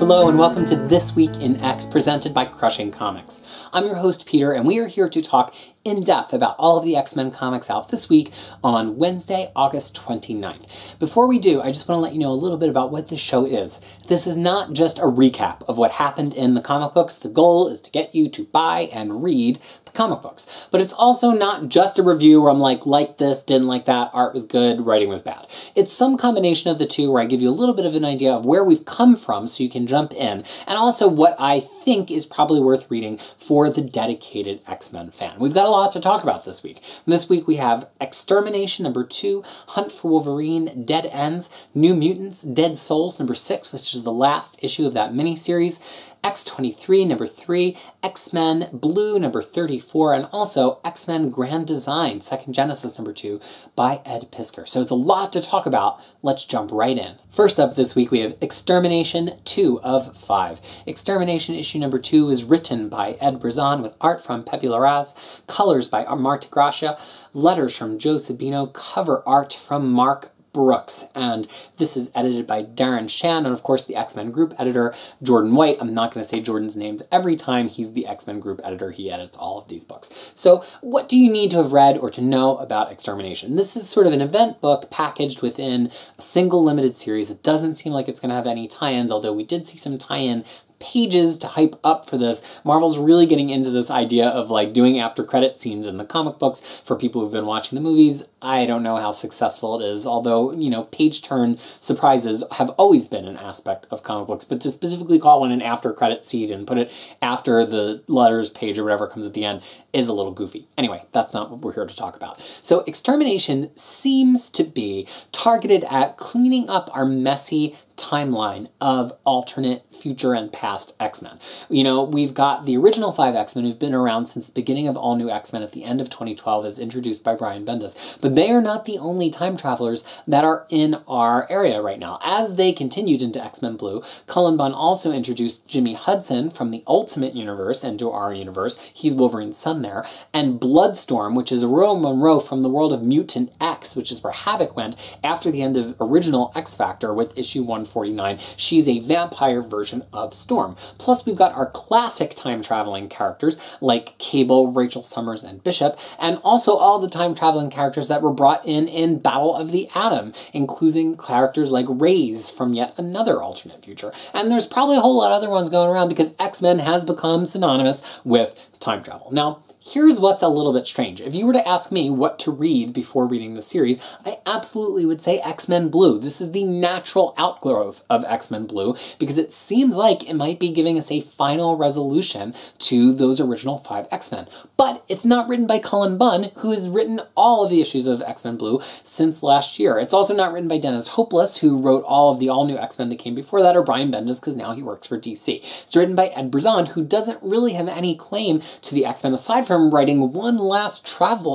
Hello and welcome to This Week in X, presented by Crushing Comics. I'm your host Peter, and we are here to talk in depth about all of the X-Men comics out this week on Wednesday, August 29th. Before we do, I just want to let you know a little bit about what this show is. This is not just a recap of what happened in the comic books. The goal is to get you to buy and read the comic books. But it's also not just a review where I'm like this, didn't like that, art was good, writing was bad. It's some combination of the two where I give you a little bit of an idea of where we've come from so you can jump in, and also what I think is probably worth reading for the dedicated X-Men fan. We've got a lot to talk about this week. This week we have Extermination #2, Hunt for Wolverine, Dead Ends, New Mutants, Dead Souls #6, which is the last issue of that miniseries, X-23 #3, X-Men Blue #34, and also X-Men Grand Design, Second Genesis #2 by Ed Piskor. So it's a lot to talk about. Let's jump right in. First up this week we have Extermination 2 of 5. Extermination issue #2 is written by Ed Brisson with art from Pepe Larraz, colors by Marta Gracia, letters from Joe Sabino, cover art from Mark Brooks, and this is edited by Darren Shan, and of course the X-Men group editor, Jordan White. I'm not going to say Jordan's names every time. He's the X-Men group editor. He edits all of these books. So what do you need to have read or to know about Extermination? This is sort of an event book packaged within a single limited series. It doesn't seem like it's going to have any tie-ins, although we did see some tie-in pages to hype up for this. Marvel's really getting into this idea of like doing after credit scenes in the comic books for people who've been watching the movies. I don't know how successful it is, although, you know, page turn surprises have always been an aspect of comic books, but to specifically call one an after credit scene and put it after the letters page or whatever comes at the end is a little goofy. Anyway, that's not what we're here to talk about. So Extermination seems to be targeted at cleaning up our messy timeline of alternate future and past X-Men. You know, we've got the original 5 X-Men who've been around since the beginning of All New X-Men at the end of 2012 as introduced by Brian Bendis. But they are not the only time travelers that are in our area right now. As they continued into X-Men Blue, Cullen Bunn also introduced Jimmy Hudson from the Ultimate Universe into our universe. He's Wolverine's son there. And Bloodstorm, which is Aurora Monroe from the world of Mutant X, which is where Havoc went after the end of original X-Factor with issue 149. She's a vampire version of Storm. Plus we've got our classic time-traveling characters like Cable, Rachel Summers, and Bishop, and also all the time-traveling characters that were brought in Battle of the Atom, including characters like Raze from yet another alternate future. And there's probably a whole lot of other ones going around because X-Men has become synonymous with time travel. Now, here's what's a little bit strange. If you were to ask me what to read before reading the series, I absolutely would say X-Men Blue. This is the natural outgrowth of X-Men Blue because it seems like it might be giving us a final resolution to those original 5 X-Men. But it's not written by Cullen Bunn, who has written all of the issues of X-Men Blue since last year. It's also not written by Dennis Hopeless, who wrote all of the all-new X-Men that came before that, or Brian Bendis, because now he works for DC. It's written by Ed Brisson, who doesn't really have any claim to the X-Men aside from writing one last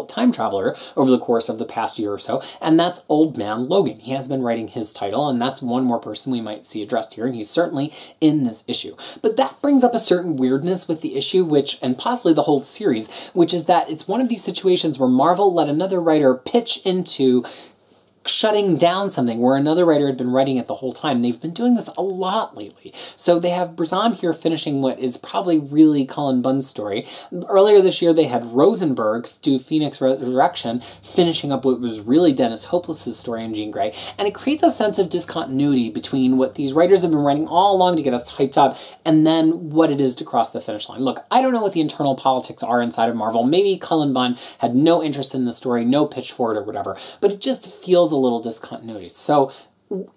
time traveler over the course of the past year or so, and that's Old Man Logan. He has been writing his title, and that's one more person we might see addressed here, and he's certainly in this issue. But that brings up a certain weirdness with the issue, and possibly the whole series, which is that it's one of these situations where Marvel let another writer pitch into shutting down something where another writer had been writing it the whole time. They've been doing this a lot lately. So they have Brisson here finishing what is probably really Cullen Bunn's story. Earlier this year they had Rosenberg do Phoenix Resurrection, finishing up what was really Dennis Hopeless's story in Jean Grey, and it creates a sense of discontinuity between what these writers have been writing all along to get us hyped up and then what it is to cross the finish line. Look, I don't know what the internal politics are inside of Marvel. Maybe Cullen Bunn had no interest in the story, no pitch for it or whatever, but it just feels a little discontinuity. So,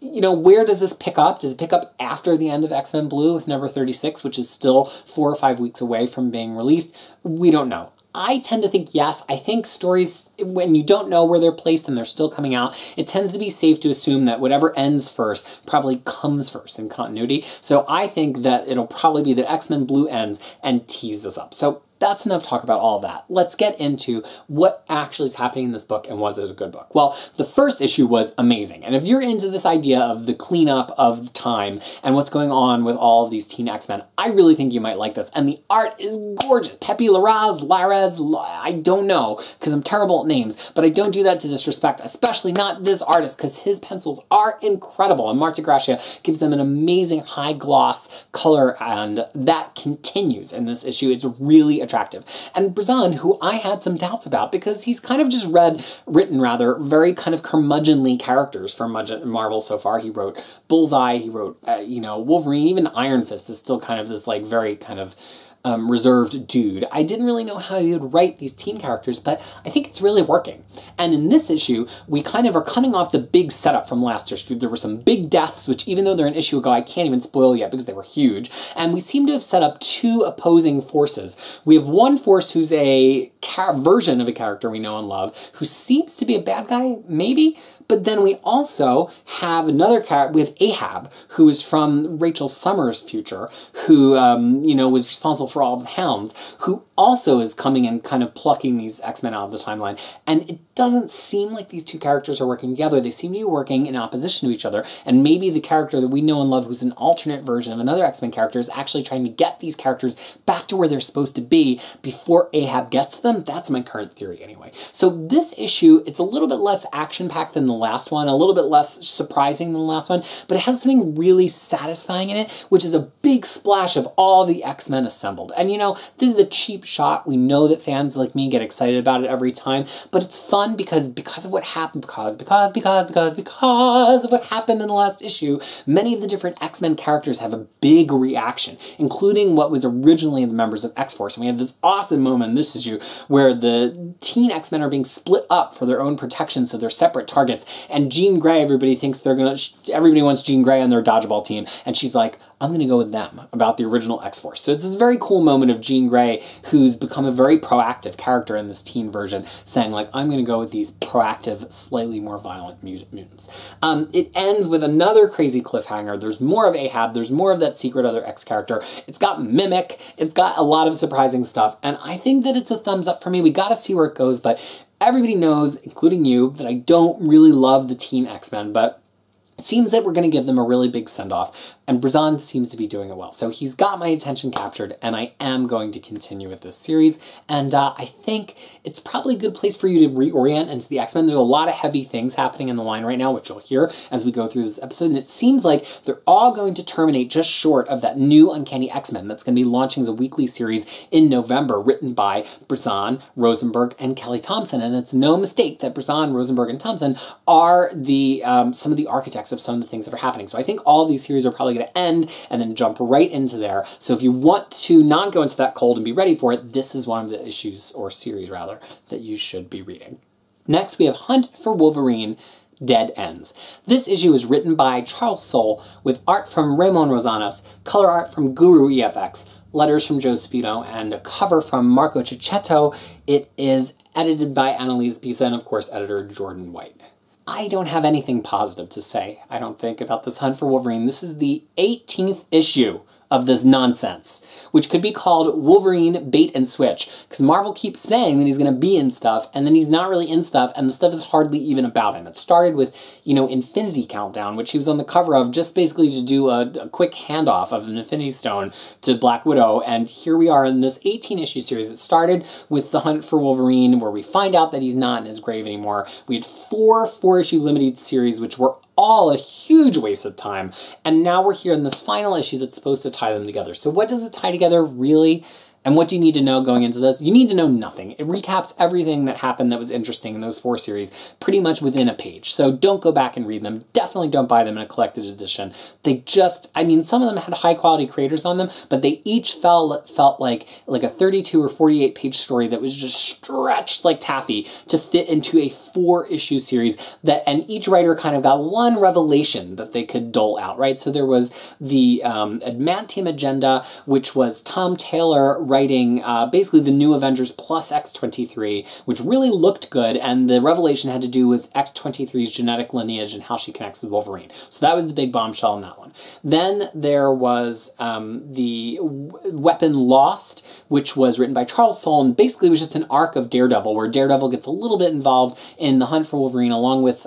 you know, where does this pick up? Does it pick up after the end of X-Men Blue with number 36, which is still 4 or 5 weeks away from being released? We don't know. I tend to think yes. I think stories, when you don't know where they're placed and they're still coming out, it tends to be safe to assume that whatever ends first probably comes first in continuity. So I think that it'll probably be that X-Men Blue ends and tease this up. So that's enough talk about all that. Let's get into what actually is happening in this book, and was it a good book? Well, the first issue was amazing, and if you're into this idea of the cleanup of time and what's going on with all of these teen X-Men, I really think you might like this, and the art is gorgeous. Pepe Larraz, I don't know, because I'm terrible at names, but I don't do that to disrespect, especially not this artist, because his pencils are incredible, and Marta Gracia gives them an amazing high gloss color, and that continues in this issue. It's really attractive. And Brazan, who I had some doubts about, because he's kind of just written very kind of curmudgeonly characters for Marvel so far. He wrote Bullseye, he wrote, you know, Wolverine, even Iron Fist is still kind of this like very kind of reserved dude. I didn't really know how he would write these teen characters, but I think it's really working. And in this issue, we kind of are coming off the big setup from last issue. There were some big deaths, which even though they're an issue ago, I can't even spoil yet because they were huge. And we seem to have set up two opposing forces. We have one force who's a version of a character we know and love, who seems to be a bad guy, maybe, but then we also have another character. We have Ahab, who is from Rachel Summers' future, who, you know, was responsible for all of the Hounds, who also is coming and kind of plucking these X-Men out of the timeline. And it doesn't seem like these two characters are working together. They seem to be working in opposition to each other. And maybe the character that we know and love, who's an alternate version of another X-Men character, is actually trying to get these characters back to where they're supposed to be before Ahab gets them. That's my current theory anyway. So this issue, it's a little bit less action-packed than the last one, a little bit less surprising than the last one, but it has something really satisfying in it, which is a big splash of all the X-Men assembled. And you know, this is a cheap shot. We know that fans like me get excited about it every time, but it's fun because of what happened, because of what happened in the last issue, many of the different X-Men characters have a big reaction, including what was originally the members of X-Force. And we have this awesome moment in this issue where the teen X-Men are being split up for their own protection, so they're separate targets. And Jean Grey, everybody wants Jean Grey on their dodgeball team, and she's like, I'm gonna go with them, about the original X-Force. So it's this very cool moment of Jean Grey, who's become a very proactive character in this teen version, saying like, I'm gonna go with these proactive, slightly more violent mutants. It ends with another crazy cliffhanger. There's more of Ahab, there's more of that secret other X character. It's got Mimic, it's got a lot of surprising stuff, and I think that it's a thumbs up for me. We gotta see where it goes, but everybody knows, including you, that I don't really love the teen X-Men, but it seems that we're going to give them a really big send-off, and Brazan seems to be doing it well. So he's got my attention captured, and I am going to continue with this series, and I think it's probably a good place for you to reorient into the X-Men. There's a lot of heavy things happening in the line right now, which you'll hear as we go through this episode, and it seems like they're all going to terminate just short of that new Uncanny X-Men that's going to be launching as a weekly series in November, written by Brazan, Rosenberg, and Kelly Thompson. And it's no mistake that Brazan, Rosenberg, and Thompson are the some of the architects of some of the things that are happening. So I think all these series are probably going to end and then jump right into there. So if you want to not go into that cold and be ready for it, this is one of the issues, or series rather, that you should be reading. Next, we have Hunt for Wolverine, Dead Ends. This issue is written by Charles Soule, with art from Ramon Rosanas, color art from Guru EFX, letters from Joe Spino, and a cover from Marco Cicchetto. It is edited by Annalise Bisa and, of course, editor Jordan White. I don't have anything positive to say, I don't think, about this Hunt for Wolverine. This is the 18th issue of this nonsense, which could be called Wolverine Bait and Switch, because Marvel keeps saying that he's going to be in stuff, and then he's not really in stuff, and the stuff is hardly even about him. It started with, you know, Infinity Countdown, which he was on the cover of just basically to do a quick handoff of an Infinity Stone to Black Widow, and here we are in this 18-issue series. It started with the Hunt for Wolverine, where we find out that he's not in his grave anymore. We had four-issue limited series, which were all a huge waste of time, and now we're here in this final issue that's supposed to tie them together. So what does it tie together, really? And what do you need to know going into this? You need to know nothing. It recaps everything that happened that was interesting in those 4 series pretty much within a page. So don't go back and read them. Definitely don't buy them in a collected edition. They just, I mean, some of them had high quality creators on them, but they each felt like a 32 or 48 page story that was just stretched like taffy to fit into a 4-issue series that, and each writer kind of got one revelation that they could dole out, right? So there was the Adamantium Agenda, which was Tom Taylor writing basically the New Avengers plus X-23, which really looked good, and the revelation had to do with X-23's genetic lineage and how she connects with Wolverine. So that was the big bombshell in that one. Then there was the Weapon Lost, which was written by Charles Soule, and basically was just an arc of Daredevil, where Daredevil gets a little bit involved in the hunt for Wolverine, along with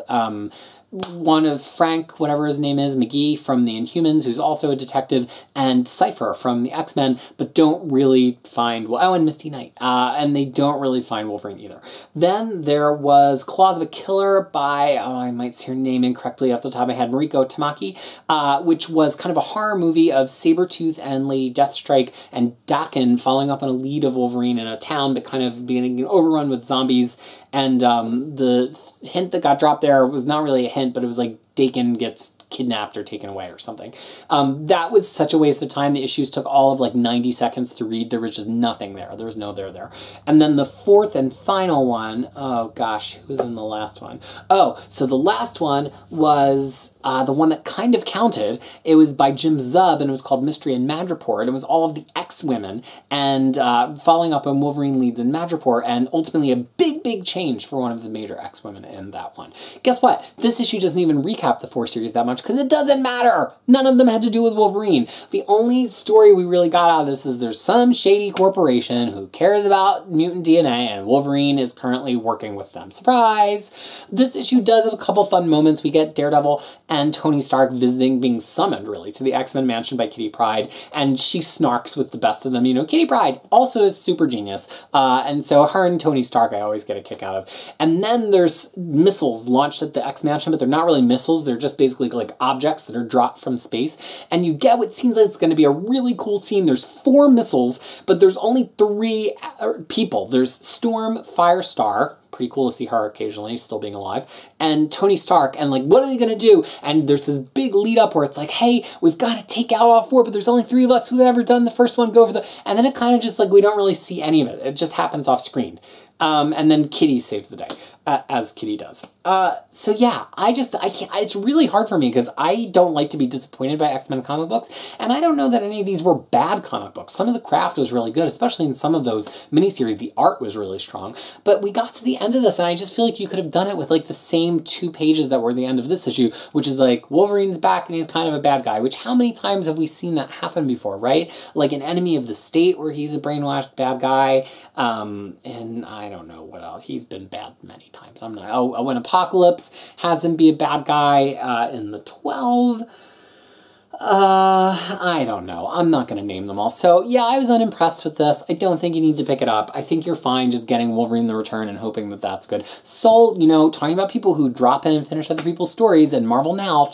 one of Frank, whatever his name is, McGee from the Inhumans, who's also a detective, and Cypher from the X-Men, but don't really find, oh, and Misty Knight, and they don't really find Wolverine either. Then there was Claws of a Killer by, oh, I might say her name incorrectly off the top of my head, Mariko Tamaki, which was kind of a horror movie of Sabretooth and Lady Deathstrike and Daken following up on a lead of Wolverine in a town, but kind of being overrun with zombies. And the hint that got dropped there was not really a hint, but it was like Daken gets kidnapped or taken away or something. That was such a waste of time. The issues took all of like 90 seconds to read. There was just nothing there. There was no there. And then the fourth and final one, oh gosh, who was in the last one? Oh, so the last one was the one that kind of counted. It was by Jim Zub, and it was called Mystery in Madripoor. It was all of the X-Women, and following up on Wolverine leads in Madripoor, and ultimately a big change for one of the major X-Women in that one. Guess what? This issue doesn't even recap the 4 series that much, because it doesn't matter. None of them had to do with Wolverine. The only story we really got out of this is there's some shady corporation who cares about mutant DNA, and Wolverine is currently working with them. Surprise! This issue does have a couple fun moments. We get Daredevil and Tony Stark visiting, being summoned, really, to the X-Men mansion by Kitty Pryde, and she snarks with the best of them. You know, Kitty Pryde also is super genius, and so her and Tony Stark I always get a kick out of. And then there's missiles launched at the X-Mansion, but they're not really missiles. They're just basically like objects that are dropped from space, and you get what seems like it's going to be a really cool scene. There's 4 missiles, but there's only 3 people. There's Storm, Firestar, pretty cool to see her occasionally still being alive, and Tony Stark, and like, what are they gonna do? And there's this big lead up where it's like, hey, we've got to take out all 4, but there's only 3 of us who've ever done the first one, go for the, and then it kind of just like, we don't really see any of it. It just happens off screen. And then Kitty saves the day, as Kitty does. So yeah, I can't, it's really hard for me because I don't like to be disappointed by X-Men comic books, and I don't know that any of these were bad comic books. Some of the craft was really good, especially in some of those miniseries. The art was really strong, but we got to the end of this, and I just feel like you could have done it with like the same 2 pages that were the end of this issue, which is like, Wolverine's back and he's kind of a bad guy, which how many times have we seen that happen before, right? Like an Enemy of the State where he's a brainwashed bad guy, and I don't know what else. He's been bad many times. I'm not, oh, when Apocalypse has him be a bad guy in the 12. I don't know. I'm not going to name them all. So yeah, I was unimpressed with this. I don't think you need to pick it up. I think you're fine just getting Wolverine the Return and hoping that that's good. Soul, you know, talking about people who drop in and finish other people's stories, and Marvel Now,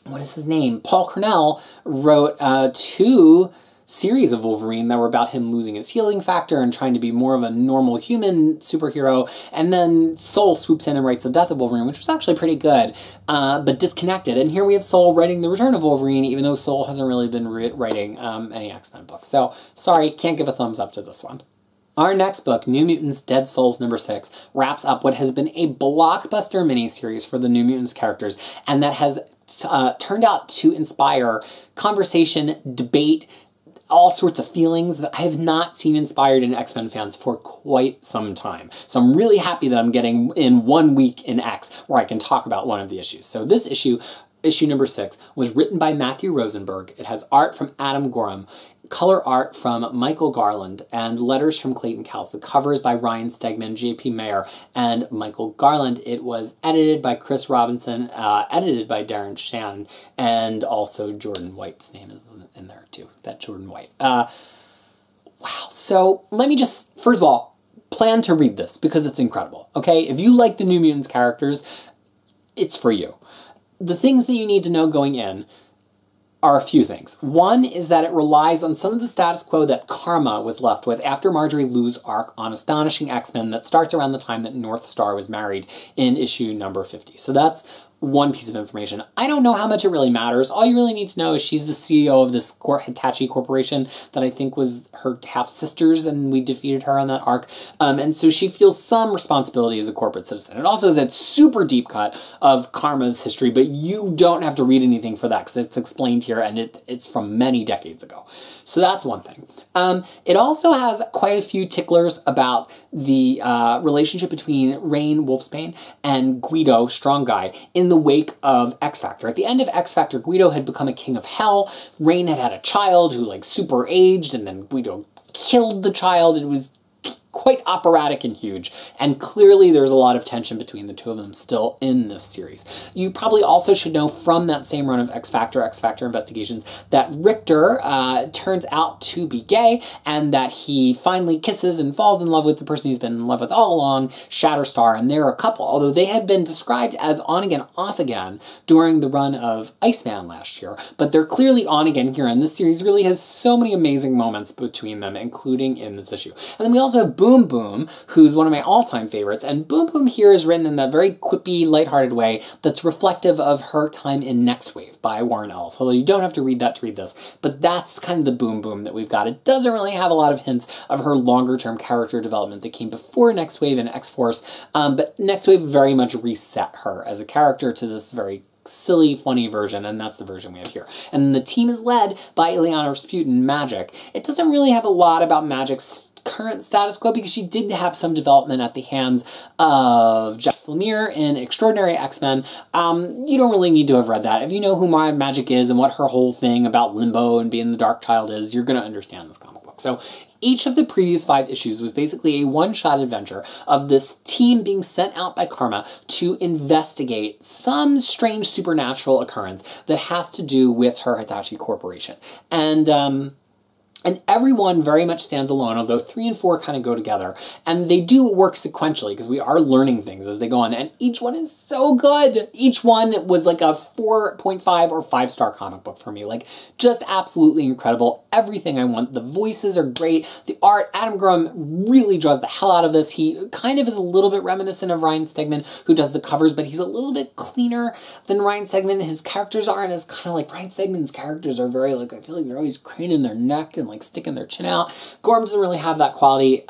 what is his name? Paul Cornell wrote 2 series of Wolverine that were about him losing his healing factor and trying to be more of a normal human superhero, and then Soul swoops in and writes The Death of Wolverine, which was actually pretty good, but disconnected. And here we have Soul writing The Return of Wolverine, even though Soul hasn't really been writing any X-Men books. So, sorry, can't give a thumbs up to this one. Our next book, New Mutants Dead Souls #6, wraps up what has been a blockbuster miniseries for the New Mutants characters, and that has turned out to inspire conversation, debate, all sorts of feelings that I have not seen inspired in X-Men fans for quite some time. So I'm really happy that I'm getting in 1 week in X where I can talk about one of the issues. So this issue, issue #6, was written by Matthew Rosenberg. It has art from Adam Gorham, color art from Michael Garland, and letters from Clayton Cowles. The cover is by Ryan Stegman, J.P. Mayer, and Michael Garland. It was edited by Chris Robinson, edited by Darren Shannon, and also Jordan White's name is in there too, that Jordan White. Wow, so let me just, first of all, plan to read this because it's incredible, okay? If you like the New Mutants characters, it's for you. The things that you need to know going in are a few things. One is that it relies on some of the status quo that Karma was left with after Marjorie Liu's arc on Astonishing X-Men that starts around the time that North Star was married in issue #50. So that's one piece of information. I don't know how much it really matters. All you really need to know is she's the CEO of this Hitachi Corporation that I think was her half-sisters, and we defeated her on that arc. And so she feels some responsibility as a corporate citizen. It also is a super deep cut of Karma's history, but you don't have to read anything for that because it's explained here here, and it's from many decades ago. So that's one thing. It also has quite a few ticklers about the relationship between Rain Wolfsbane and Guido Strong Guy in the wake of X Factor. At the end of X Factor, Guido had become a king of hell. Rain had had a child who like super aged, and then Guido killed the child. It was quite operatic and huge, and clearly there's a lot of tension between the two of them still in this series. You probably also should know from that same run of X Factor Investigations, that Richter turns out to be gay, and that he finally kisses and falls in love with the person he's been in love with all along, Shatterstar, and they're a couple, although they had been described as on again, off again during the run of Iceman last year, but they're clearly on again here, and this series really has so many amazing moments between them, including in this issue. And then we also have Boom Boom, who's one of my all-time favorites, and Boom Boom here is written in that very quippy, lighthearted way that's reflective of her time in Next Wave by Warren Ellis, although you don't have to read that to read this, but that's kind of the Boom Boom that we've got. It doesn't really have a lot of hints of her longer-term character development that came before Next Wave and X-Force, but Next Wave very much reset her as a character to this very silly, funny version, and that's the version we have here. And the team is led by Ileana Rasputin, Magic. It doesn't really have a lot about Magic's current status quo because she did have some development at the hands of Jeff Lemire in Extraordinary X-Men. You don't really need to have read that. If you know who Magic is and what her whole thing about Limbo and being the Dark Child is, you're going to understand this comic book. So each of the previous 5 issues was basically a one-shot adventure of this team being sent out by Karma to investigate some strange supernatural occurrence that has to do with her Hitachi Corporation. And everyone very much stands alone, although 3 and 4 kind of go together. And they do work sequentially because we are learning things as they go on. And each one is so good. Each one was like a 4.5 or 5-star comic book for me. Like, just absolutely incredible. Everything I want. The voices are great. The art, Adam Graham really draws the hell out of this. He kind of is a little bit reminiscent of Ryan Stegman, who does the covers, but he's a little bit cleaner than Ryan Stegman. His characters aren't as kind of like Ryan Stegman's characters are very like, I feel like they're always craning their neck and like sticking their chin out. Gorham doesn't really have that quality.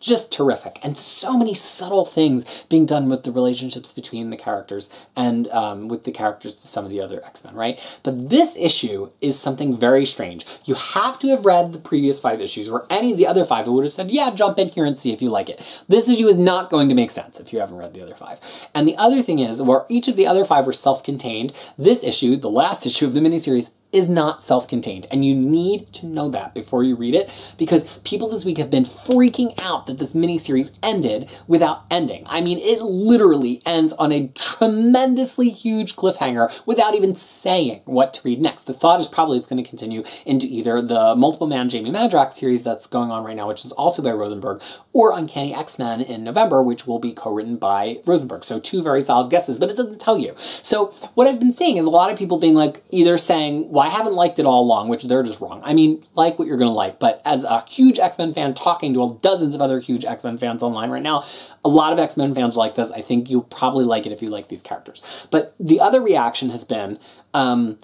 Just terrific. And so many subtle things being done with the relationships between the characters and with the characters to some of the other X-Men, right? But this issue is something very strange. You have to have read the previous 5 issues, where any of the other 5 would have said, yeah, jump in here and see if you like it. This issue is not going to make sense if you haven't read the other 5. And the other thing is, where each of the other 5 were self-contained, this issue, the last issue of the miniseries, is not self-contained, and you need to know that before you read it, because people this week have been freaking out that this miniseries ended without ending. I mean, it literally ends on a tremendously huge cliffhanger without even saying what to read next. The thought is probably it's going to continue into either the Multiple Man Jamie Madrox series that's going on right now, which is also by Rosenberg, or Uncanny X-Men in November, which will be co-written by Rosenberg. So 2 very solid guesses, but it doesn't tell you. So what I've been seeing is a lot of people being like, either saying, well, I haven't liked it all along, which they're just wrong. I mean, like what you're going to like, but as a huge X-Men fan talking to dozens of other huge X-Men fans online right now, a lot of X-Men fans like this. I think you'll probably like it if you like these characters. But the other reaction has been, well,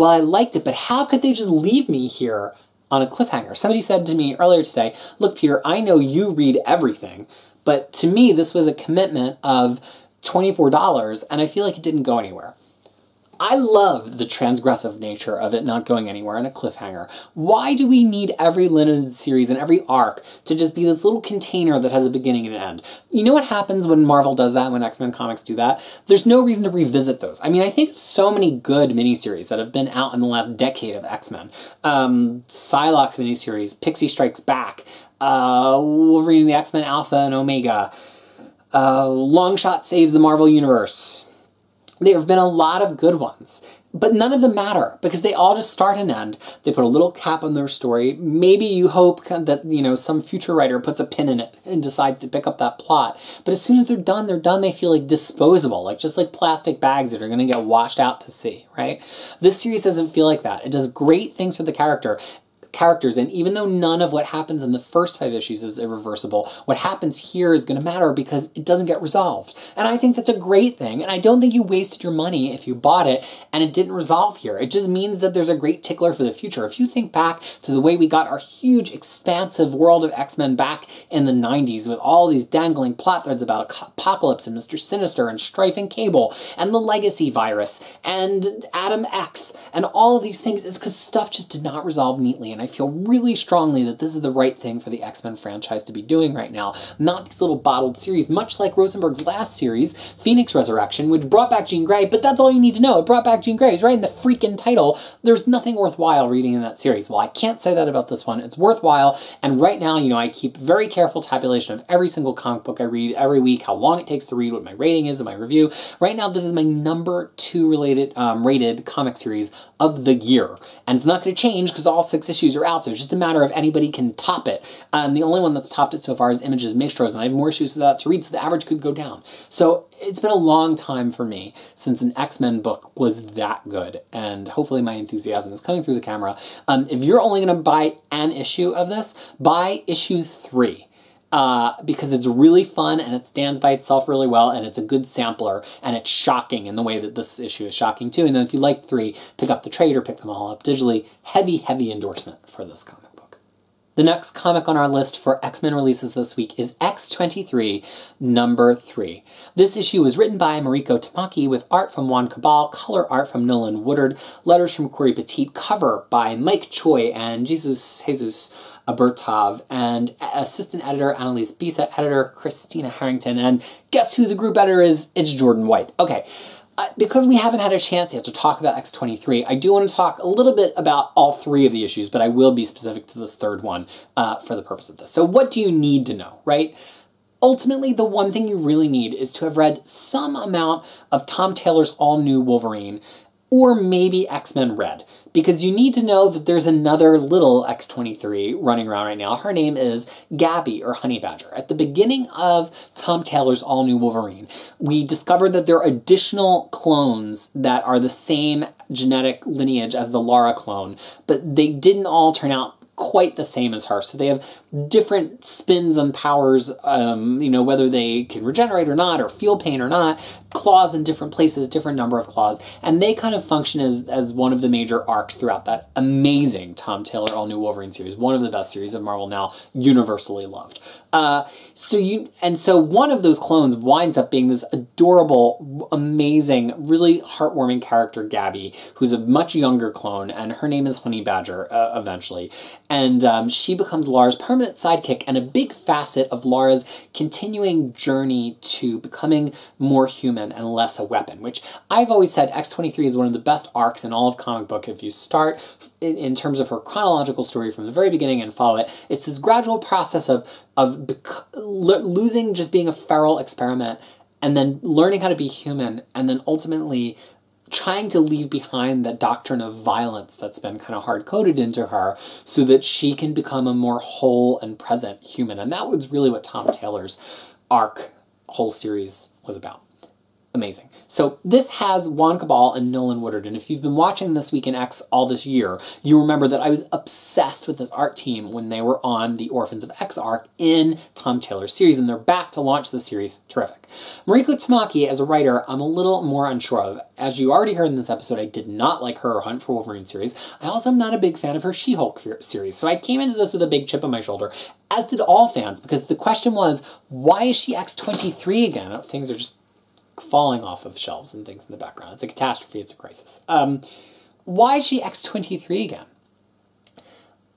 I liked it, but how could they just leave me here on a cliffhanger? Somebody said to me earlier today, look, Peter, I know you read everything, but to me, this was a commitment of $24, and I feel like it didn't go anywhere. I love the transgressive nature of it not going anywhere in a cliffhanger. Why do we need every limited series and every arc to just be this little container that has a beginning and an end? You know what happens when Marvel does that, when X-Men comics do that? There's no reason to revisit those. I mean, I think of so many good miniseries that have been out in the last decade of X-Men. Psylocke miniseries, Pixie Strikes Back, Wolverine and the X-Men Alpha and Omega, Longshot Saves the Marvel Universe. There have been a lot of good ones, but none of them matter because they all just start and end. They put a little cap on their story. Maybe you hope that, you know, some future writer puts a pin in it and decides to pick up that plot. But as soon as they're done, they feel like disposable, like just like plastic bags that are going to get washed out to sea, right? This series doesn't feel like that. It does great things for the character. characters, and even though none of what happens in the first 5 issues is irreversible, what happens here is going to matter because it doesn't get resolved. And I think that's a great thing, and I don't think you wasted your money if you bought it and it didn't resolve here. It just means that there's a great tickler for the future. If you think back to the way we got our huge, expansive world of X-Men back in the 90s with all these dangling plot threads about Apocalypse and Mr. Sinister and Strife and Cable and the Legacy virus and Adam X and all of these things, is because stuff just did not resolve neatly, and I feel really strongly that this is the right thing for the X-Men franchise to be doing right now, not these little bottled series, much like Rosenberg's last series, Phoenix Resurrection, which brought back Jean Grey, but that's all you need to know. It brought back Jean Grey. It's right in the freaking title. There's nothing worthwhile reading in that series. Well, I can't say that about this one. It's worthwhile, and right now, you know, I keep very careful tabulation of every single comic book I read every week, how long it takes to read, what my rating is, and my review. Right now, this is my number 2 rated comic series of the year, and it's not going to change because all 6 issues are out, so it's just a matter of anybody can top it. The only one that's topped it so far is Images Maestros, and I have more issues of that to read, so the average could go down. So it's been a long time for me since an X-Men book was that good, and hopefully my enthusiasm is coming through the camera. If you're only going to buy an issue of this, buy issue 3. Because it's really fun and it stands by itself really well and it's a good sampler and it's shocking in the way that this issue is shocking too. And then if you like 3, pick up the trade or pick them all up digitally. Heavy, heavy endorsement for this comic book. The next comic on our list for X-Men releases this week is X-23, number 3. This issue was written by Mariko Tamaki with art from Juan Cabal, color art from Nolan Woodard, letters from Corey Petit, cover by Mike Choi and Jesus Abertov, and assistant editor Annalise Bisa, editor Christina Harrington, and guess who the group editor is? It's Jordan White. Okay. Because we haven't had a chance yet to talk about X-23, I do want to talk a little bit about all 3 of the issues, but I will be specific to this 3rd one for the purpose of this. So what do you need to know, right? Ultimately, the one thing you really need is to have read some amount of Tom Taylor's all-new Wolverine, or maybe X-Men Red, because you need to know that there's another little X-23 running around right now. Her name is Gabby, or Honey Badger. At the beginning of Tom Taylor's all-new Wolverine, we discovered that there are additional clones that are the same genetic lineage as the Lara clone, but they didn't all turn out quite the same as her. So they have different spins and powers, you know, whether they can regenerate or not, or feel pain or not, claws in different places, different number of claws, and they kind of function as one of the major arcs throughout that amazing Tom Taylor All New Wolverine series, one of the best series of Marvel now, universally loved. So one of those clones winds up being this adorable, amazing, really heartwarming character, Gabby, who's a much younger clone, and her name is Honey Badger, eventually. And she becomes Lara's permanent sidekick and a big facet of Lara's continuing journey to becoming more human and less a weapon, which I've always said X-23 is one of the best arcs in all of comic book. If you start in terms of her chronological story from the very beginning and follow it, it's this gradual process of losing just being a feral experiment and then learning how to be human and then ultimately trying to leave behind that doctrine of violence that's been kind of hard-coded into her so that she can become a more whole and present human. And that was really what Tom Taylor's arc whole series was about. Amazing. So this has Juan Cabal and Nolan Woodard, and if you've been watching This Week in X all this year, you remember that I was obsessed with this art team when they were on the Orphans of X arc in Tom Taylor's series, and they're back to launch the series. Terrific. Mariko Tamaki, as a writer, I'm a little more unsure of. As you already heard in this episode, I did not like her Hunt for Wolverine series. I also am not a big fan of her She-Hulk series, so I came into this with a big chip on my shoulder, as did all fans, because the question was, why is she X-23 again? Things are just falling off of shelves and things in the background. It's a catastrophe. It's a crisis. Why is she X-23 again?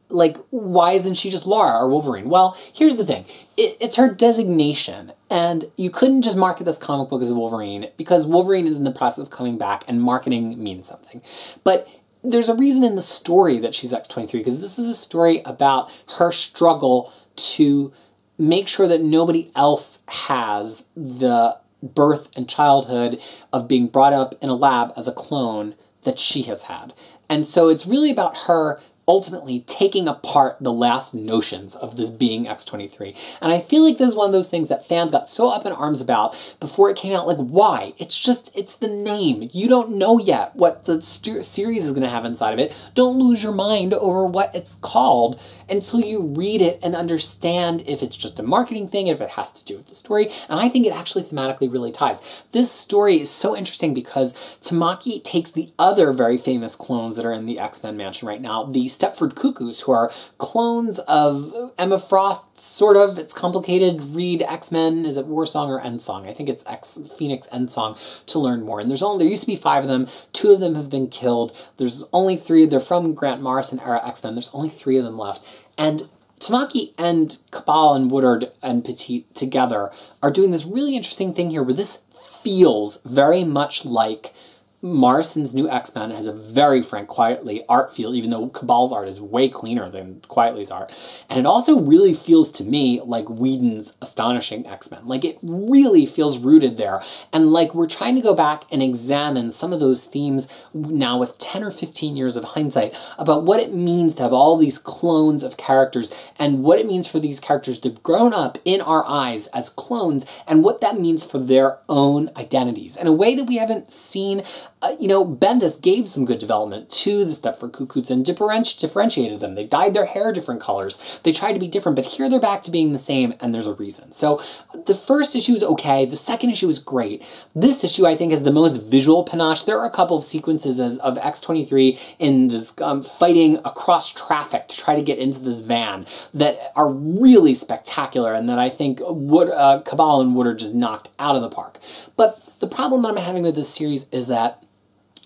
Like, why isn't she just Lara or Wolverine? Well, here's the thing. It's her designation, and you couldn't just market this comic book as a Wolverine because Wolverine is in the process of coming back, and marketing means something. But there's a reason in the story that she's X-23, because this is a story about her struggle to make sure that nobody else has the birth and childhood of being brought up in a lab as a clone that she has had. And so it's really about her ultimately taking apart the last notions of this being X-23. And I feel like this is one of those things that fans got so up in arms about before it came out. Like, why? It's the name. You don't know yet what the series is going to have inside of it. Don't lose your mind over what it's called until you read it and understand if it's just a marketing thing, if it has to do with the story. And I think it actually thematically really ties. This story is so interesting because Tamaki takes the other very famous clones that are in the X-Men mansion right now, the Stepford Cuckoos, who are clones of Emma Frost, sort of. It's complicated. Read X-Men, is it Warsong or Endsong? I think it's Phoenix Endsong to learn more. And there used to be 5 of them. 2 of them have been killed. There's only 3. They're from Grant Morrison era X-Men. There's only 3 of them left. And Tamaki and Cabal and Woodard and Petit together are doing this really interesting thing here where this feels very much like Morrison's new X-Men. Has a very Frank Quitely art feel, even though Cabal's art is way cleaner than Quitely's art. And it also really feels to me like Whedon's Astonishing X-Men. Like, it really feels rooted there. And like, we're trying to go back and examine some of those themes now with 10 or 15 years of hindsight about what it means to have all these clones of characters and what it means for these characters to have grown up in our eyes as clones and what that means for their own identities in a way that we haven't seen. Bendis gave some good development to the Stepford Cuckoos and differentiated them. They dyed their hair different colors. They tried to be different, but here they're back to being the same, and there's a reason. So the first issue is okay. The second issue is great. This issue, I think, is the most visual panache. There are a couple of sequences of X-23 in this fighting across traffic to try to get into this van that are really spectacular and that I think Cabal and Woodard just knocked out of the park. But the problem that I'm having with this series is that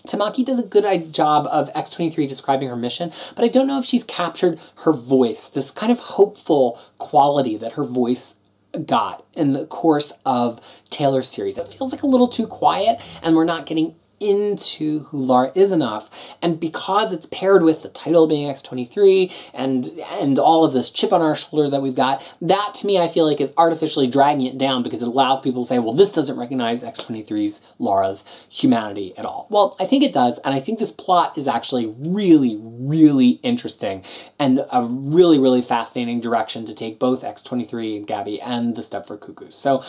Tamaki does a good job of X-23 describing her mission, but I don't know if she's captured her voice, this kind of hopeful quality that her voice got in the course of Taylor's series. It feels like a little too quiet, and we're not getting into who Lara is enough. And because it's paired with the title being X-23 and all of this chip on our shoulder that we've got, that to me I feel like is artificially dragging it down because it allows people to say, well, this doesn't recognize X-23's Lara's humanity at all. Well, I think it does, and I think this plot is actually really, really interesting and a really, really fascinating direction to take both X-23 and Gabby and the Stepford Cuckoos. So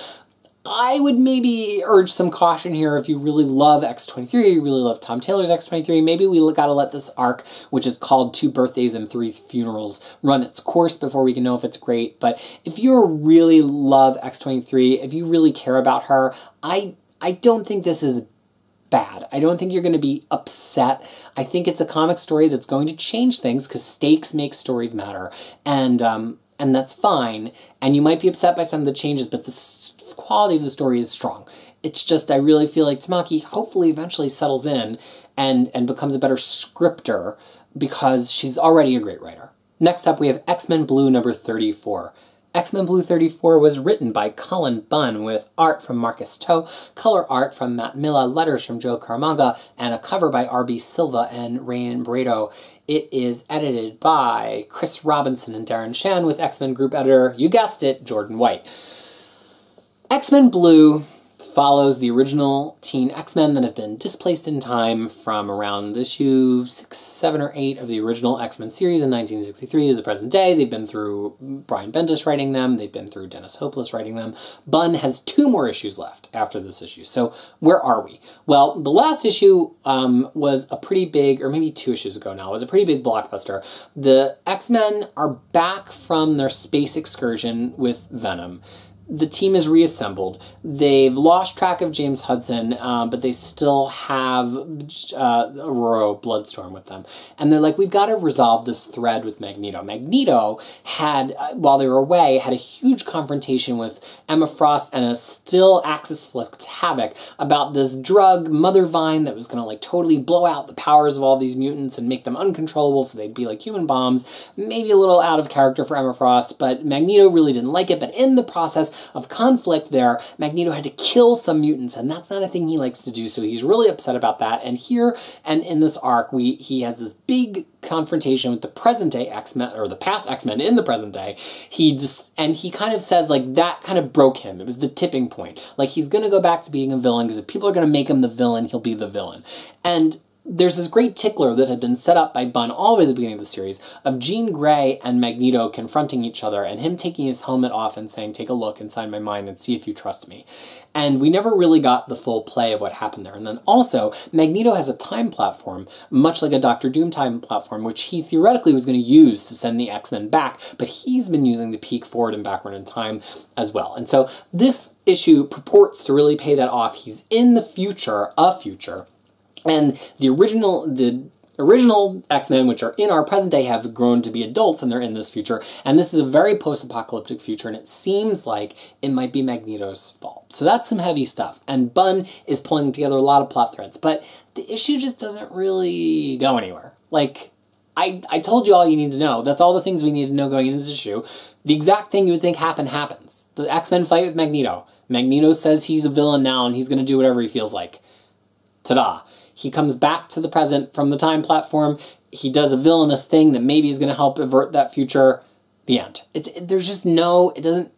I would maybe urge some caution here if you really love X-23, you really love Tom Taylor's X-23, maybe we gotta let this arc, which is called 2 Birthdays and 3 Funerals, run its course before we can know if it's great. But if you really love X-23, if you really care about her, I don't think this is bad. I don't think you're going to be upset. I think it's a comic story that's going to change things because stakes make stories matter. And that's fine. And you might be upset by some of the changes, but the quality of the story is strong. It's just, I really feel like Tamaki hopefully eventually settles in and becomes a better scripter because she's already a great writer. Next up, we have X-Men Blue number 34. X-Men Blue 34 was written by Cullen Bunn with art from Marcus Toe, color art from Matt Milla, letters from Joe Caramagna, and a cover by R.B. Silva and Rain Brado. It is edited by Chris Robinson and Darren Shan with X-Men group editor, you guessed it, Jordan White. X-Men Blue follows the original teen X-Men that have been displaced in time from around issue 6, 7, or 8 of the original X-Men series in 1963 to the present day. They've been through Brian Bendis writing them. They've been through Dennis Hopeless writing them. Bunn has 2 more issues left after this issue. So where are we? Well, the last issue was a pretty big, or maybe 2 issues ago now, was a pretty big blockbuster. The X-Men are back from their space excursion with Venom. The team is reassembled. They've lost track of James Hudson, but they still have Aurora Bloodstorm with them. And they're like, we've got to resolve this thread with Magneto. Magneto had, while they were away, had a huge confrontation with Emma Frost and a still Axis-flipped Havoc about this drug, Mother Vine, that was going to like totally blow out the powers of all these mutants and make them uncontrollable so they'd be like human bombs. Maybe a little out of character for Emma Frost, but Magneto really didn't like it. But in the process of conflict there, Magneto had to kill some mutants, and that's not a thing he likes to do, so he's really upset about that. And here, and in this arc, he has this big confrontation with the present-day X-Men, or the past X-Men in the present day. He kind of says, like, that kind of broke him. It was the tipping point. Like, he's going to go back to being a villain, because if people are going to make him the villain, he'll be the villain. And there's this great tickler that had been set up by Bunn all the way at the beginning of the series of Jean Grey and Magneto confronting each other and him taking his helmet off and saying, take a look inside my mind and see if you trust me. And we never really got the full play of what happened there. And then also, Magneto has a time platform, much like a Doctor Doom time platform, which he theoretically was going to use to send the X-Men back, but he's been using to peek forward and backward in time as well. And so this issue purports to really pay that off. He's in the future, and the original X-Men, which are in our present day, have grown to be adults and they're in this future. And this is a very post-apocalyptic future, and it seems like it might be Magneto's fault. So that's some heavy stuff. And Bunn is pulling together a lot of plot threads, but the issue just doesn't really go anywhere. Like, I told you all you need to know. That's all the things we need to know going into this issue. The exact thing you would think happens. The X-Men fight with Magneto. Magneto says he's a villain now and he's going to do whatever he feels like. Ta-da. He comes back to the present from the time platform. He does a villainous thing that maybe is going to help avert that future. The end. There's just no, it doesn't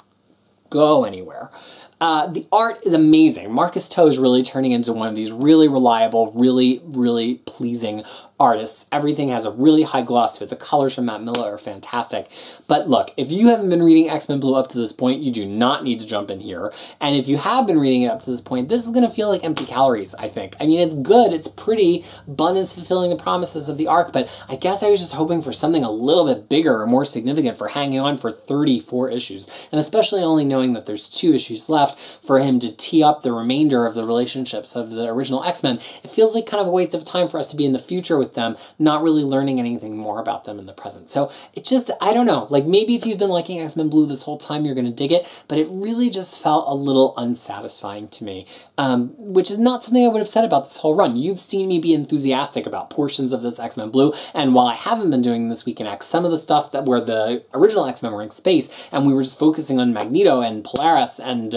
go anywhere. The art is amazing. Marcus Toe is really turning into one of these really reliable, really, really pleasing artists. Everything has a really high gloss to it. The colors from Matt Miller are fantastic. But look, if you haven't been reading X-Men Blue up to this point, you do not need to jump in here. And if you have been reading it up to this point, this is going to feel like empty calories, I think. I mean, it's good, it's pretty. Bunn is fulfilling the promises of the arc, but I guess I was just hoping for something a little bit bigger or more significant for hanging on for 34 issues. And especially only knowing that there's 2 issues left for him to tee up the remainder of the relationships of the original X-Men. It feels like kind of a waste of time for us to be in the future with them, not really learning anything more about them in the present. So it just, I don't know, like maybe if you've been liking X-Men Blue this whole time, you're going to dig it, but it really just felt a little unsatisfying to me, which is not something I would have said about this whole run. You've seen me be enthusiastic about portions of this X-Men Blue, and while I haven't been doing this Week in X, some of the stuff that where the original X-Men were in space, and we were just focusing on Magneto and Polaris and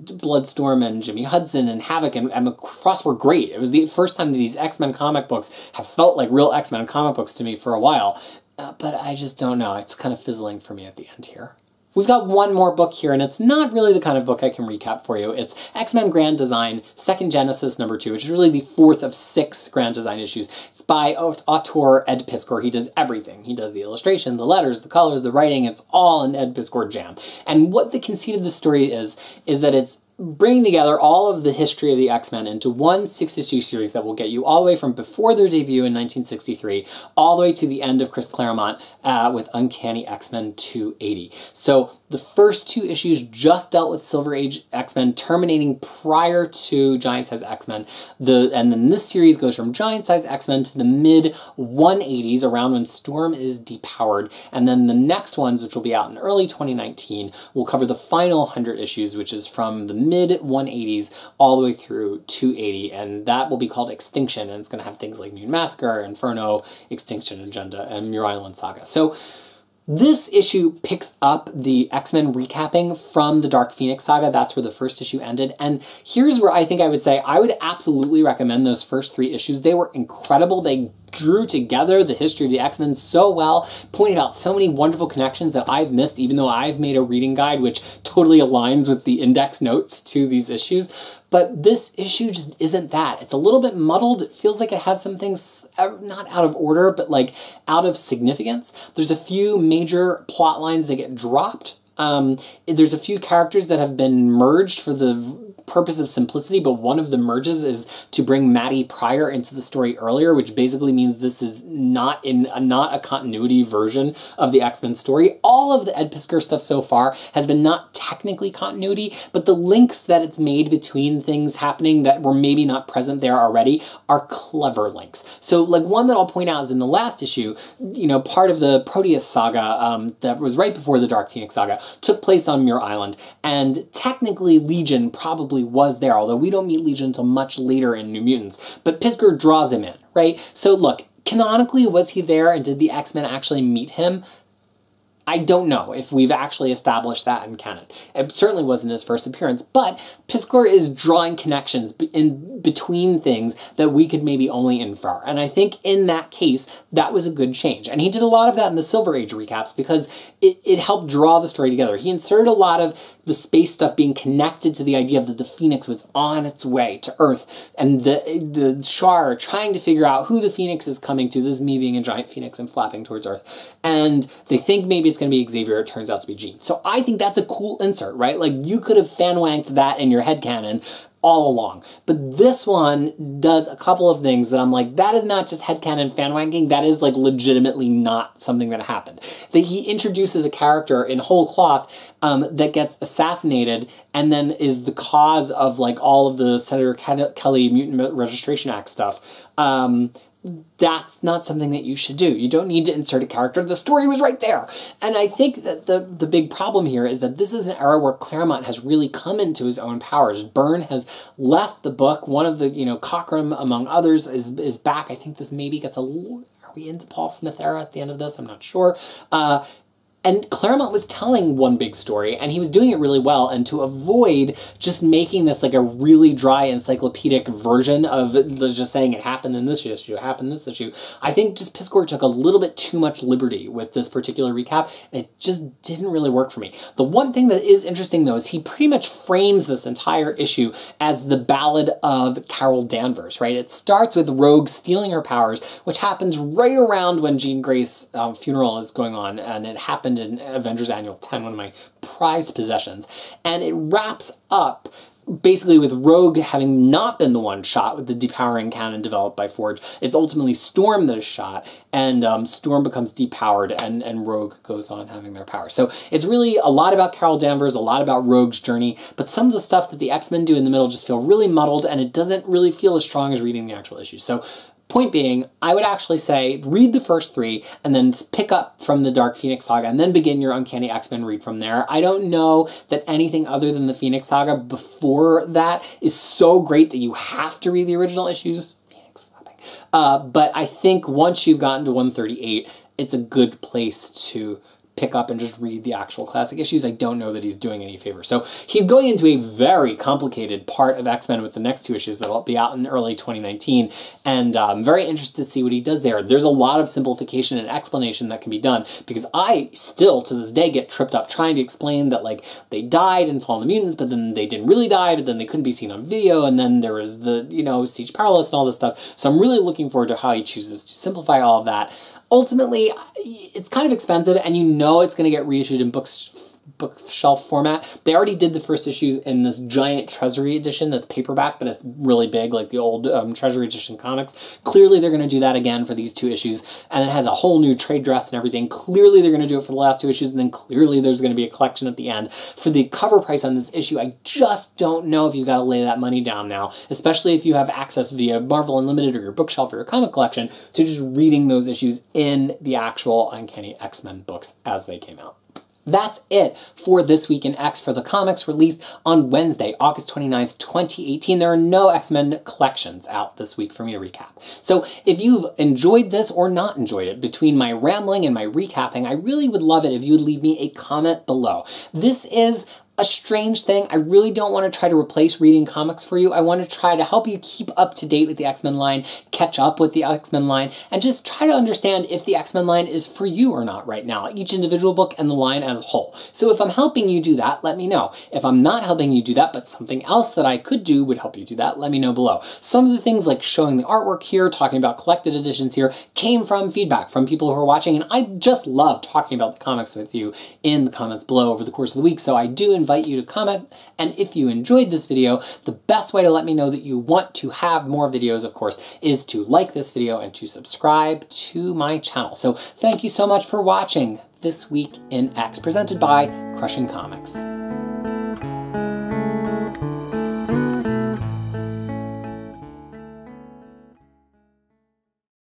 Bloodstorm and Jimmy Hudson and Havoc and Emma Frost were great. It was the first time that these X-Men comic books have felt like real X-Men comic books to me for a while, but I just don't know. It's kind of fizzling for me at the end here. We've got one more book here, and it's not really the kind of book I can recap for you. It's X-Men Grand Design, Second Genesis #2, which is really the 4th of 6 Grand Design issues. It's by auteur Ed Piskor. He does everything. He does the illustration, the letters, the colors, the writing. It's all an Ed Piskor jam. And what the conceit of the story is that it's bringing together all of the history of the X-Men into one 6-issue series that will get you all the way from before their debut in 1963 all the way to the end of Chris Claremont with Uncanny X-Men 280. So the first 2 issues just dealt with Silver Age X-Men terminating prior to Giant Size X-Men. And then this series goes from Giant Size X-Men to the mid-180s, around when Storm is depowered. And then the next ones, which will be out in early 2019, will cover the final 100 issues, which is from the mid-180s all the way through 280, and that will be called Extinction, and it's going to have things like Mutant Massacre, Inferno, Extinction Agenda, and Muir Island Saga. So this issue picks up the X-Men recapping from the Dark Phoenix saga. That's where the first issue ended. And here's where I think I would say I would absolutely recommend those first 3 issues. They were incredible. They drew together the history of the X-Men so well, pointed out so many wonderful connections that I've missed, even though I've made a reading guide which totally aligns with the index notes to these issues. But this issue just isn't that. It's a little bit muddled. It feels like it has some things not out of order, but like out of significance. There's a few major plot lines that get dropped. There's a few characters that have been merged for the purpose of simplicity, but one of the merges is to bring Maddie Pryor into the story earlier, which basically means this is not a continuity version of the X-Men story. All of the Ed Piskor stuff so far has been not technically continuity, but the links that it's made between things happening that were maybe not present there already are clever links. So like one that I'll point out is in the last issue, you know, part of the Proteus saga that was right before the Dark Phoenix saga took place on Muir Island, and technically Legion probably was there, although we don't meet Legion until much later in New Mutants, but Piskor draws him in, right? So look, canonically, was he there and did the X-Men actually meet him? I don't know if we've actually established that in canon. It certainly wasn't his first appearance, but Piskor is drawing connections in between things that we could maybe only infer. And I think in that case, that was a good change. And he did a lot of that in the Silver Age recaps because it helped draw the story together. He inserted a lot of the space stuff being connected to the idea that the Phoenix was on its way to Earth, and the Shar are trying to figure out who the Phoenix is coming to. This is me being a giant Phoenix and flapping towards Earth. And they think maybe it's going to be Xavier. It turns out to be Jean. So I think that's a cool insert, right? Like, you could have fan-wanked that in your headcanon all along. But this one does a couple of things that I'm like, that is not just headcanon fan-wanking, that is like legitimately not something that happened. That he introduces a character in whole cloth that gets assassinated and then is the cause of like all of the Senator Kelly Mutant Registration Act stuff. That's not something that you should do. You don't need to insert a character. The story was right there. And I think that the big problem here is that this is an era where Claremont has really come into his own powers. Byrne has left the book. One of the, Cockrum, among others, is back. I think this maybe gets a little... Are we into Paul Smith era at the end of this? I'm not sure. And Claremont was telling one big story, and he was doing it really well, and to avoid just making this like a really dry encyclopedic version of just saying it happened in this issue, it happened in this issue, I think just Piskor took a little bit too much liberty with this particular recap, and it just didn't really work for me. The one thing that is interesting, though, is he pretty much frames this entire issue as the Ballad of Carol Danvers, right? It starts with Rogue stealing her powers, which happens right around when Jean Grey's funeral is going on, and it happened in Avengers Annual 10, one of my prized possessions. And it wraps up basically with Rogue having not been the one shot with the depowering cannon developed by Forge. It's ultimately Storm that is shot, and Storm becomes depowered, and Rogue goes on having their power. So it's really a lot about Carol Danvers, a lot about Rogue's journey, but some of the stuff that the X-Men do in the middle just feel really muddled, and it doesn't really feel as strong as reading the actual issue. So point being, I would actually say read the first 3 and then pick up from the Dark Phoenix Saga and then begin your Uncanny X-Men read from there. I don't know that anything other than the Phoenix Saga before that is so great that you have to read the original issues. Phoenix flapping. But I think once you've gotten to 138, it's a good place to pick up and just read the actual classic issues. I don't know that he's doing any favors. So he's going into a very complicated part of X-Men with the next 2 issues that'll be out in early 2019, and I'm very interested to see what he does there. There's a lot of simplification and explanation that can be done, because I still, to this day, get tripped up trying to explain that, like, they died in Fall of the Mutants, but then they didn't really die, but then they couldn't be seen on video, and then there was the, Siege Powerless and all this stuff. So I'm really looking forward to how he chooses to simplify all of that. Ultimately, it's kind of expensive, and it's going to get reissued in bookshelf format. They already did the first issues in this giant Treasury edition that's paperback, but it's really big, like the old Treasury edition comics. Clearly, they're going to do that again for these 2 issues, and it has a whole new trade dress and everything. Clearly, they're going to do it for the last 2 issues, and then clearly there's going to be a collection at the end. For the cover price on this issue, I just don't know if you've got to lay that money down now, especially if you have access via Marvel Unlimited or your bookshelf or your comic collection to just reading those issues in the actual Uncanny X-Men books as they came out. That's it for This Week in X for the comics released on Wednesday, August 29th, 2018. There are no X-Men collections out this week for me to recap. So if you've enjoyed this or not enjoyed it, between my rambling and my recapping, I really would love it if you would leave me a comment below. This is a strange thing. I really don't want to try to replace reading comics for you. I want to try to help you keep up to date with the X-Men line, catch up with the X-Men line, and just try to understand if the X-Men line is for you or not right now, each individual book and the line as a whole. So if I'm helping you do that, let me know. If I'm not helping you do that, but something else that I could do would help you do that, let me know below. Some of the things like showing the artwork here, talking about collected editions here, came from feedback from people who are watching, and I just love talking about the comics with you in the comments below over the course of the week, so I do invite you to comment. And if you enjoyed this video, the best way to let me know that you want to have more videos, of course, is to like this video and to subscribe to my channel. So thank you so much for watching This Week in X, presented by Crushing Comics.